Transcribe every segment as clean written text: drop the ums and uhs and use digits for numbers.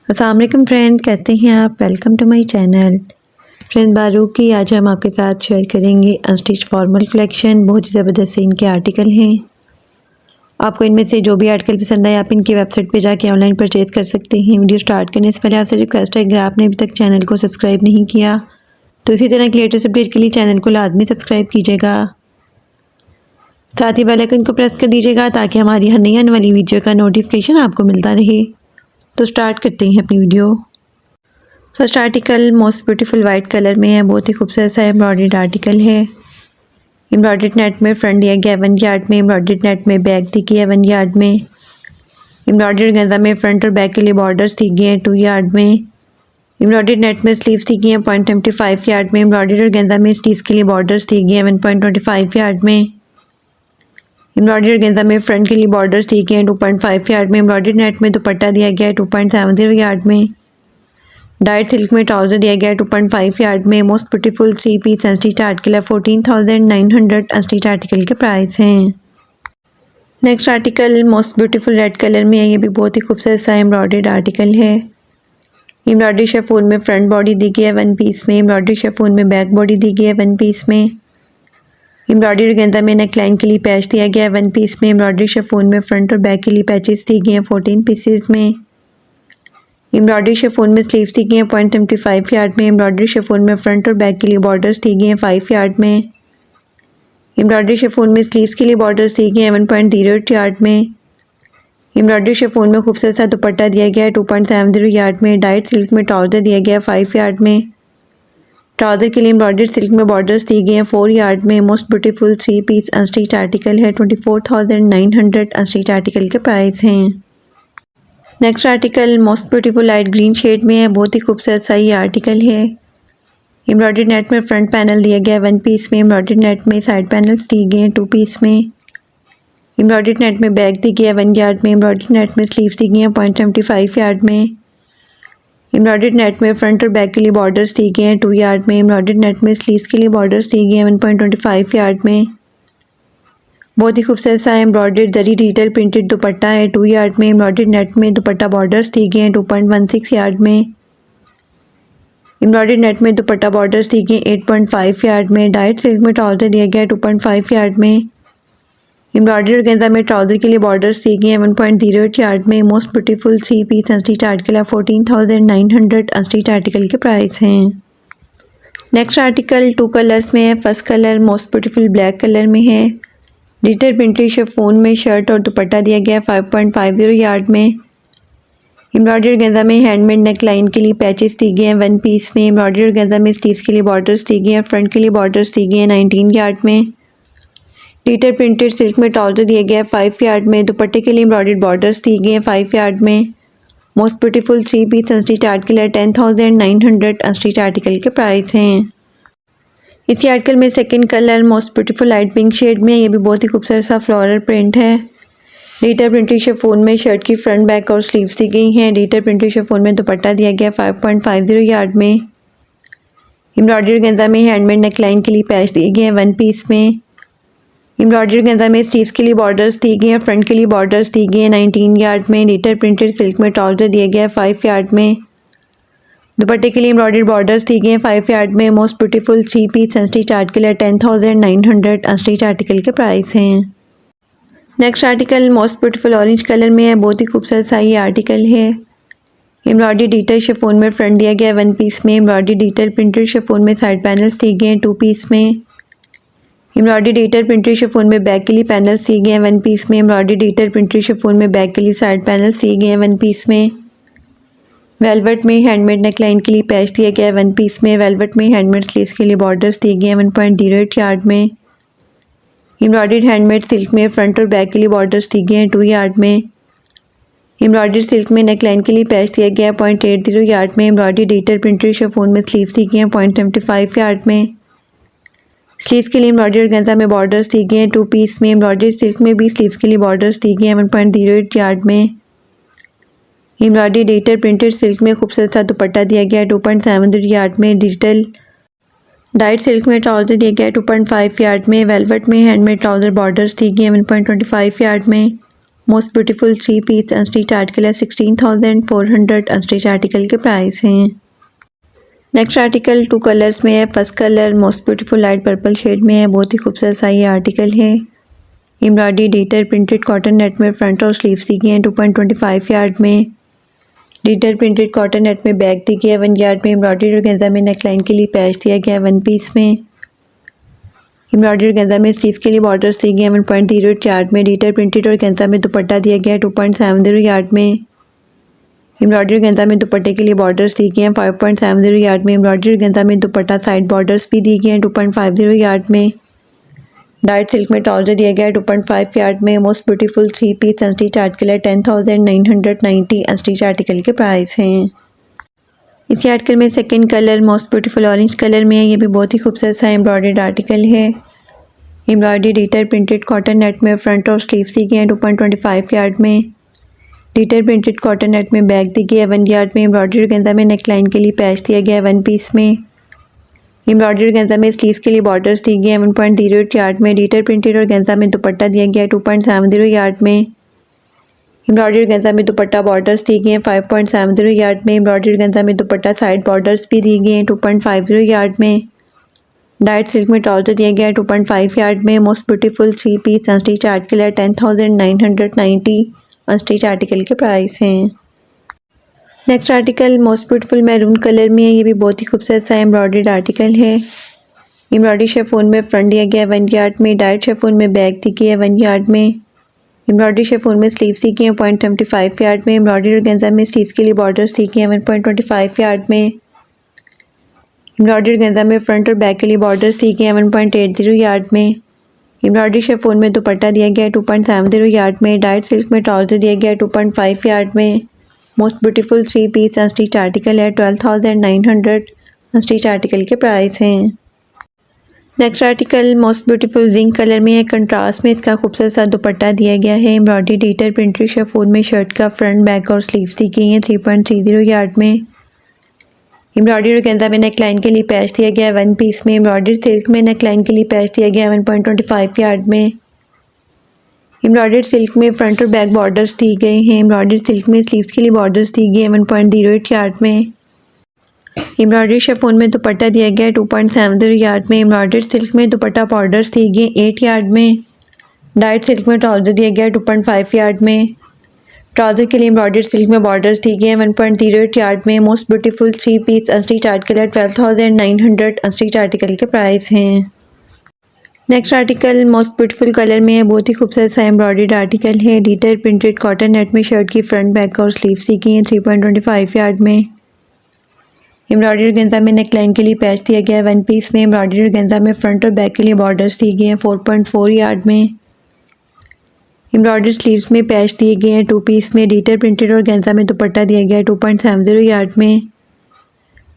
अस्सलाम वालेकुम फ्रेंड, कैसे हैं आप। Welcome to my channel. Friend बारूक की आज हम आपके साथ शेयर करेंगे अनस्टिच फॉर्मल कलेक्शन। बहुत ही ज़बरदस्त से इनके आर्टिकल हैं। आपको इनमें से जो भी आर्टिकल पसंद आए आप इनकी वेबसाइट पे जाके ऑनलाइन परचेज़ कर सकते हैं। वीडियो स्टार्ट करने से पहले आपसे रिक्वेस्ट है, अगर आपने अभी तक चैनल को सब्सक्राइब नहीं किया तो इसी तरह की लेटेस्ट अपडेट के लिए चैनल को लाजमी सब्सक्राइब कीजिएगा। साथ ही बेल आइकन को प्रेस कर दीजिएगा ताकि हमारी हर नई आने वाली वीडियो का नोटिफिकेशन आपको मिलता रहे। तो स्टार्ट करते हैं अपनी video. First article most beautiful white colour में है। बहुत ही खूबसूरत सा एम्ब्रॉयडर्ड आर्टिकल है। एम्ब्रॉयडर्ड नेट में फ्रंट दिया गया 1 यार्ड में, एम्ब्रॉयडर्ड नेट में बैक दी गई है 1 यार्ड में, एम्ब्रॉयडर्ड गेंजा में फ्रंट और बैक के लिए बॉर्डर्स दी गई हैं 2 यार्ड में, एम्ब्रॉयडर्ड नेट में स्लीव्स दी गई हैं 0.25 यार्ड में, एम्ब्रॉयडर्ड गेंजा में स्लीव्स के लिए बॉर्डर्स दी गई हैं 1.25 यार्ड में, एम्ब्रॉयडर्ड गेंजा में फ्रंट के लिए बॉर्डर्स दी गई हैं 2.5 यार्ड में, एम्ब्रॉयडर्ड नेट में दुपट्टा दिया गया है 2.70 यार्ड में, डाइट सिल्क में ट्राउज़र दिया गया है 2.5 यार्ड में। Most beautiful 3 piece unstitch article है। 14,900 अनस्टिच आर्टिकल के प्राइस हैं। Next article most beautiful red colour में है। ये भी बहुत ही खूबसूरत सा एम्ब्रॉयडर्ड आर्टिकल है। एम्ब्रॉयडरी शिफॉन में फ्रंट बॉडी दी गई है 1 पीस में, एम्ब्रॉयडरी शिफॉन में बैक बॉडी दी गई है 1 पीस में, एम्ब्रॉयडरी गेंदा में नेकलाइन के लिए पैच दिया गया है 1 पीस में, एम्ब्रॉयडरी शिफॉन में फ्रंट और बैक के लिए पैचेस दी गए हैं 14 पीसेस में, एम्ब्रॉयडरी शिफॉन में स्लीव्स दी गई हैं 0.75 यार्ड में, एम्ब्रॉयडरी शिफॉन में फ्रंट और बैक के लिए बॉर्डर्स दी गई हैं 5 यार्ड में, एम्ब्रॉयडरी शिफॉन में स्लीव्स के लिए बॉर्डर्स दी गई हैं 1.08 यार्ड में, एम्ब्रॉयडरी शिफॉन में खूबसूरत सा दुपट्टा दिया गया है 2.70 यार्ड में, डाइट सिल्क में ट्राउज़र दिया गया है 5 यार्ड में, ट्राउज़र के लिए एम्ब्रॉयडरी सिल्क में बॉर्डर्स दी गए हैं 4 यार्ड में। Most beautiful 3 piece unstitch article है। 24,900 अनस्टिच आर्टिकल के प्राइस हैं। Next article most beautiful light green shade में है। बहुत ही खूबसूरत सा ये आर्टिकल है। एम्ब्रॉयडर्ड नेट में फ्रंट पैनल दिया गया है 1 पीस में, एम्ब्रॉयडर्ड नेट में साइड पैनल्स दिए गए हैं 2 पीस में, एम्ब्रॉयडर्ड नेट में बैक दी गया है 1 यार्ड में, एम्ब्रॉयडर्ड नेट में स्लीव्स दी गई हैं 0.75 यार्ड में, एम्ब्रॉयडर्ड नेट में फ्रंट और बैक के लिए बॉर्डर्स दिए गए हैं 2 यार्ड में, एम्ब्रॉयडर्ड नेट में स्लीव्स के लिए बॉर्डर्स दिए गए हैं 1.25 यार्ड में। बहुत ही खूबसूरत सा एम्ब्रॉयडर्ड जरी डिजिटल प्रिंटेड दुपट्टा है 2 यार्ड में, एम्ब्रॉयडर्ड नेट में दुपट्टा बॉर्डर्स दिए गए हैं 2.16 यार्ड में, एम्ब्रॉयडर्ड नेट में दुपट्टा बॉर्डर्स दिए गए 8.5 यार्ड में, डाइट सिल्क में ट्राउज़र दिया गया है 2.5 यार्ड में, एम्ब्रॉयडर्ड गेंजा में ट्राउज़र के लिए बॉर्डर्स दिए गए हैं 1.08 यार्ड में। Most beautiful 3 piece unstitch article है। 14,900 अनस्टिच आर्टिकल के प्राइस हैं। नेक्स्ट आर्टिकल 2 कलर्स में है। First colour most beautiful black colour में है। डिजिटल प्रिंटेड शिफॉन में शर्ट और दुपट्टा दिया गया है 5.50 यार्ड में, एम्ब्रॉयडर्ड गेंजा में हैंडमेड नेक लाइन के लिए पैचेस दिए गए हैं 1 पीस में, एम्ब्रॉयडर्ड गेंजा में स्लीव्स के लिए बॉर्डर्स दिए गए हैं, फ्रंट के लिए बॉर्डर्स दिए गए हैं 19 यार्ड में, डिजिटल प्रिंटेड सिल्क में ट्राउज़र दिया गया है 5 यार्ड में, दुपट्टे के लिए एम्ब्रॉयडर्ड बॉर्डर्स दिए गए हैं 5 यार्ड में। Most beautiful 3 piece unstitch article है। 10,900 अनस्टिच आर्टिकल के प्राइस हैं। इसी आर्टिकल में second colour most beautiful light pink shade में है। ये भी बहुत ही खूबसूरत सा फ्लोरल प्रिंट है। डिजिटल प्रिंटेड शिफॉन में शर्ट की फ्रंट बैक और स्लीव्स दी गई हैं। डिजिटल प्रिंटेड शिफॉन में दुपट्टा दिया गया 5.50 यार्ड में, एम्ब्रॉयडर्ड गेंजा में हैंडमेड नेकलाइन के लिए पैच दिए गए हैं 1 पीस में, एम्ब्रॉयडर्ड गेंजा में स्लीव्स के लिए बॉर्डर्स दिए गए हैं, फ्रंट के लिए बॉर्डर्स दिए गए हैं 19 यार्ड में, डिजिटल प्रिंटेड सिल्क में ट्राउज़र दिया गया है 5 यार्ड में, दुपट्टे के लिए एम्ब्रॉयडर्ड बॉर्डर्स दिए गए हैं 5 यार्ड में। Most beautiful 3 piece unstitch article है। 10,900 अनस्टिच आर्टिकल के प्राइस हैं। Next article most beautiful orange colour में है। बहुत ही खूबसूरत सा ये आर्टिकल है। एम्ब्रॉयडरी डिजिटल शिफॉन में फ्रंट दिया गया है 1 पीस में, एम्ब्रॉयडरी डिजिटल प्रिंटेड शिफॉन में साइड पैनल्स दिए गए हैं 2 पीस में, एम्ब्रॉयडरी डिजिटल प्रिंटेड शिफॉन में बैक के लिए पैनल्स दिए गए हैं 1 पीस में, एम्ब्रॉयडरी डिजिटल प्रिंटेड शिफॉन में बैक के लिए साइड पैनल्स दिए गए हैं 1 पीस में, वेलवेट में हैंडमेड नेकलाइन के लिए पैच दिया गया है 1 पीस में, वेलवेट में हैंडमेड स्लीव्स के लिए बॉर्डर्स दिए गए हैं 1.08 यार्ड में, एम्ब्रॉयडर्ड हैंडमेड सिल्क में फ्रंट और बैक के लिए बॉर्डर्स दिए गए हैं 2 यार्ड में, एम्ब्रॉयडर्ड सिल्क में नेकलाइन के लिए पैच दिया गया है 0.80 यार्ड में, एम्ब्रॉयडरी डिजिटल प्रिंटेड शिफॉन में स्लीव्स दी गई हैं 0.75 यार्ड में, स्लीव्स के लिए एम्ब्रॉयडर्ड गेंजा में बॉर्डर्स दिए गए हैं 2 पीस में, एम्ब्रॉयडर्ड सिल्क में भी स्लीव्स के लिए बॉर्डर्स दिए गए हैं 1.08 यार्ड में, एम्ब्रॉयडरी डिजिटल प्रिंटेड सिल्क में खूबसूरत सा दुपट्टा दिया गया है 2.70 यार्ड में, डिजिटल डाइट सिल्क में ट्राउज़र दिया गया है 2.5 यार्ड में, वेलवेट में हैंडमेड ट्राउज़र बॉर्डर्स दिए गए हैं 1.25 यार्ड में, most beautiful 3 piece unstitch article है 16,400 अनस्टिच आर्टिकल के प्राइस हैं। नेक्स्ट आर्टिकल 2 कलर्स में है। First colour most beautiful light purple shade में है। बहुत ही खूबसूरत सा ये आर्टिकल है। Embroidery detail printed cotton net में फ्रंट और स्लीव्स दी गई हैं 2.25 यार्ड में। डिटेल प्रिंटेड कॉटन नेट में बैक दी गई है 1 यार्ड में। एम्ब्रॉयडरी ऑर्गेन्जा में नेकलाइन के लिए पैच दिया गया है 1 पीस में। एम्ब्रॉयडरी ऑर्गेन्जा में स्लीव्स के लिए बॉर्डर्स दी गई हैं 1.08 यार्ड में। डिटेल प्रिंटेड ऑर्गेन्जा में दुपट्टा दिया गया है 2.70 यार्ड में। एम्ब्रॉयडरी ऑर्गेन्जा में दुपट्टे के लिए बॉर्डर्स दी गए हैं 5.70 यार्ड में। एम्ब्रॉयडरी ऑर्गेन्जा में दुपट्टा साइड बॉर्डर्स भी दी गए हैं 2.50 यार्ड में। डाइट सिल्क में ट्राउजर दिया गया है 2.5 यार्ड में। Most beautiful 3 piece unstitch article है 10,990 अनस्टिच आर्टिकल के प्राइस हैं। इसी आर्टिकल में second colour most beautiful orange colour में है। ये भी बहुत ही खूबसूरत सा एम्ब्रॉयडर्ड आर्टिकल है। Embroidery detail printed cotton net में फ्रंट और स्लीव्स दी गए हैं 2.25 यार्ड में। डिटेल प्रिंटेड कॉटन नेट में बैक दी गई है 1 यार्ड में। एम्ब्रॉयडरी ऑर्गेन्जा में नेकलाइन के लिए पैच दिया गया है 1 पीस में। एम्ब्रॉयडरी ऑर्गेन्जा में स्लीव्स के लिए बॉर्डर्स दी गई हैं 1.08 यार्ड में। डिटेल प्रिंटेड ऑर्गेन्जा में दुपट्टा दिया गया है 2.70 यार्ड में। एम्ब्रॉयडरी ऑर्गेन्जा में दुपट्टा बॉर्डर्स दी गई हैं 5.70 यार्ड में। एम्ब्रॉयडरी ऑर्गेन्जा में दुपट्टा साइड बॉर्डर्स भी दी गई हैं 2.50 यार्ड में। डाइट सिल्क में ट्राउजर दिया गया है 2.5 यार्ड में। Most beautiful 3 piece unstitch article है 10,990 अनस्टिच आर्टिकल के प्राइस हैं। Next article most beautiful maroon colour में है। ये भी बहुत ही खूबसूरत सा एम्ब्रॉयडर्ड आर्टिकल है। एम्ब्रॉयडरी शिफॉन में फ्रंट दिया गया है 1 यार्ड में। डाइट शिफॉन में बैक दी गई है 1 यार्ड में। एम्ब्रॉयडरी शिफॉन में स्लीव्स दी गई हैं 0.75 यार्ड में। एम्ब्रॉयडरी ऑर्गेन्जा में स्लीव्स के लिए बॉर्डर्स दी गई हैं 1.25 यार्ड में। एम्ब्रॉयडरी ऑर्गेन्जा में फ्रंट और बैक के लिए बॉर्डर्स दी गई हैं 1.80 यार्ड में। एम्ब्रॉयडरी शिफॉन में दुपट्टा दिया गया है 2.70 यार्ड में। डाइट सिल्क में ट्राउजर दिया गया है 2.5 यार्ड में। Most beautiful 3 piece unstitch article है 12,900 अनस्टिच आर्टिकल के प्राइस हैं। Next article most beautiful zinc colour में है। कंट्रास्ट में इसका खूबसूरत सा दुपट्टा दिया गया है। एम्ब्रॉयडरी डिटेल प्रिंटेड शिफॉन में शर्ट का फ्रंट बैक और स्लीव्स दी गई हैं 3.30 यार्ड में। एम्ब्रॉयडरी ऑर्गेन्जा में नेकलाइन के लिए पैच दिया गया है 1 पीस में। एम्ब्रॉयडरी सिल्क में नेकलाइन के लिए पैच दिया गया है 1.25 यार्ड में। एम्ब्रॉयडर्ड सिल्क में फ्रंट और बैक बॉर्डर्स दी गए हैं। एम्ब्रॉयडर्ड सिल्क में स्लीव्स के लिए बॉर्डर्स दी गई हैं 1.08 यार्ड में। एम्ब्रॉयडरी शिफॉन में दुपट्टा दिया गया है 2.70 यार्ड में। एम्ब्रॉयडर्ड सिल्क में दुपट्टा बॉर्डर्स दी गई 8 यार्ड में। डाइट सिल्क में ट्राउजर दिया गया है 2.5 यार्ड में। ट्राउजर के लिए एम्ब्रॉयडर्ड सिल्क में बॉर्डर्स दी गई हैं 1.08 यार्ड में। Most beautiful 3 piece unstitch article है 12,900 अनस्टिच आर्टिकल के प्राइस हैं। Next article most beautiful colour में है। बहुत ही खूबसूरत सा एम्ब्रॉयडर्ड आर्टिकल है। डिटेल प्रिंटेड कॉटन नेट में शर्ट की फ्रंट बैक और स्लीव्स दी गई हैं 3.25 यार्ड में। एम्ब्रॉयडरी ऑर्गेन्जा में नेकलाइन के लिए पैच दिया गया है 1 पीस में। एम्ब्रॉयडरी ऑर्गेन्जा में फ्रंट और बैक के लिए बॉर्डर्स दी गई हैं 4.4 यार्ड में। एम्ब्रॉयडरी स्लीव्स में पैच दिए गए हैं 2 पीस में। डिटेल प्रिंटेड ऑर्गेन्जा में दुपट्टा दिया गया है 2.70 यार्ड में।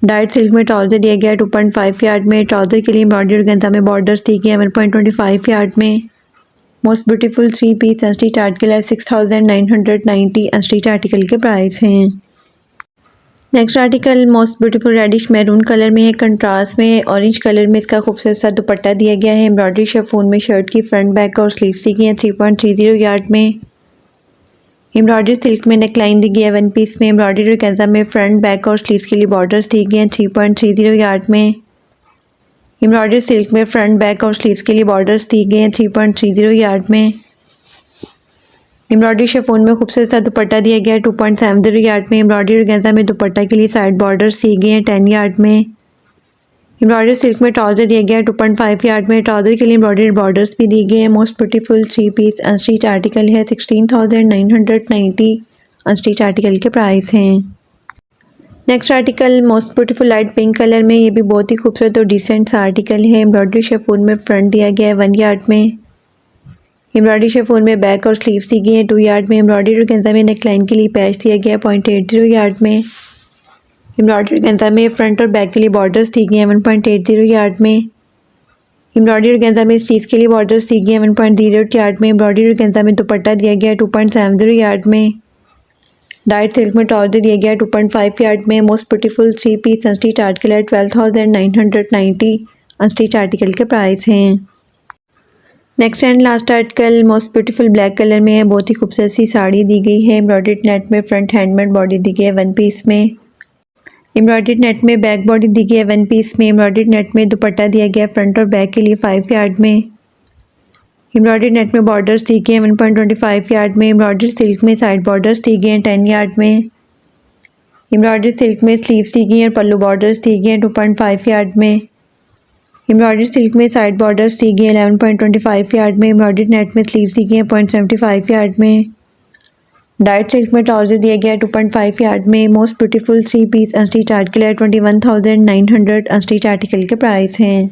डाइट सिल्क में ट्राउजर दिया गया है 2.5 यार्ड में। ट्राउजर के लिए एम्ब्रॉयडरी ऑर्गेन्जा में बॉर्डर्स दी गई हैं 1.25 यार्ड में। Most beautiful 3 piece unstitch article है 6,990 अनस्टिच आर्टिकल के प्राइस हैं। Next article most beautiful reddish maroon colour में है। कंट्रास्ट में ऑरेंज कलर में इसका खूबसूरत सा दुपट्टा दिया गया है। एम्ब्रॉयडरी शिफॉन में शर्ट की फ्रंट बैक और स्लीव्स दी गई हैं 3.30 यार्ड में। एम्ब्रॉयडरी सिल्क में नेकलाइन दी गई है 1 पीस में। एम्ब्रॉयडरी ऑर्गेन्जा में फ्रंट बैक और स्लीव्स के लिए बॉर्डर्स दी गई हैं 3.30 यार्ड में। एम्ब्रॉयडरी सिल्क में फ्रंट बैक और स्लीव्स के लिए बॉर्डर्स दी गई हैं 3.30 यार्ड में। एम्ब्रॉयडरी शिफॉन में खूबसूरत सा दुपट्टा दिया गया है 2.70 यार्ड में। एम्ब्रॉयडरी ऑर्गेन्जा में दुपट्टा के लिए साइड बॉर्डर्स दी गए हैं 10 यार्ड में। एम्ब्रॉयडरी सिल्क में ट्राउजर दिया गया है 2.5 यार्ड में। ट्राउजर के लिए एम्ब्रॉयडरी बॉर्डर्स भी दी गए हैं। Most beautiful 3 piece unstitch article है 16,990 अनस्टिच आर्टिकल के प्राइस हैं। Next article most beautiful light pink colour में। ये भी बहुत ही खूबसूरत और डिसेंट सा आर्टिकल है। एम्ब्रॉयडरी शिफॉन में फ्रंट दिया गया है 1 यार्ड में। एम्ब्रॉयडरी शिफॉन में बैक और स्लीव्स दी गई हैं 2 यार्ड में। एम्ब्रॉयडरी ऑर्गेन्जा में नेकलाइन के लिए पैच दिया गया है 0.80 यार्ड में। एम्ब्रॉयडरी ऑर्गेन्जा में फ्रंट और बैक के लिए बॉर्डर्स दी गई हैं 1.80 यार्ड में। एम्ब्रॉयडरी ऑर्गेन्जा में स्लीव्स के लिए बॉर्डर्स दी गई हैं 1.08 यार्ड में। एम्ब्रॉयडरी ऑर्गेन्जा में दुपट्टा दिया गया है 2.70 यार्ड में। डाइट सिल्क में ट्राउजर दिया गया है 2.5 यार्ड में। Most beautiful 3 piece unstitch article है 12,990 अनस्टिच आर्टिकल के प्राइस हैं। Next and last article most beautiful black colour में है। बहुत ही खूबसूरत सी साड़ी दी गई है। एम्ब्रॉयडर्ड नेट में फ्रंट हैंडमेड बॉडी दी गई है वन पीस में। एम्ब्रॉयडर्ड नेट में बैक बॉडी दी गई है वन पीस में। एम्ब्रॉयडर्ड नेट में दुपट्टा दिया गया है फ्रंट और बैक के लिए 5 यार्ड में। एम्ब्रॉयडर्ड नेट में बॉर्डर्स दी गए हैं 1.25 यार्ड में। एम्ब्रॉयडर्ड सिल्क में साइड बॉर्डर्स दी गए हैं 10 यार्ड में। एम्ब्रॉयडर्ड सिल्क में स्लीव्स दी गई हैं और पल्लू बॉर्डर्स दी गए हैं 2.5 यार्ड में। एम्ब्रॉयडर्ड सिल्क में साइड बॉर्डर्स दी गई हैं 11.25 यार्ड में। एम्ब्रॉयडर्ड नेट में स्लीव्स दी गई हैं 0.75 यार्ड में। डाइट सिल्क में ट्राउजर दिया गया है 2.5 यार्ड में। Most beautiful 3 piece unstitch article है 21,900 अनस्टिच आर्टिकल के प्राइस हैं।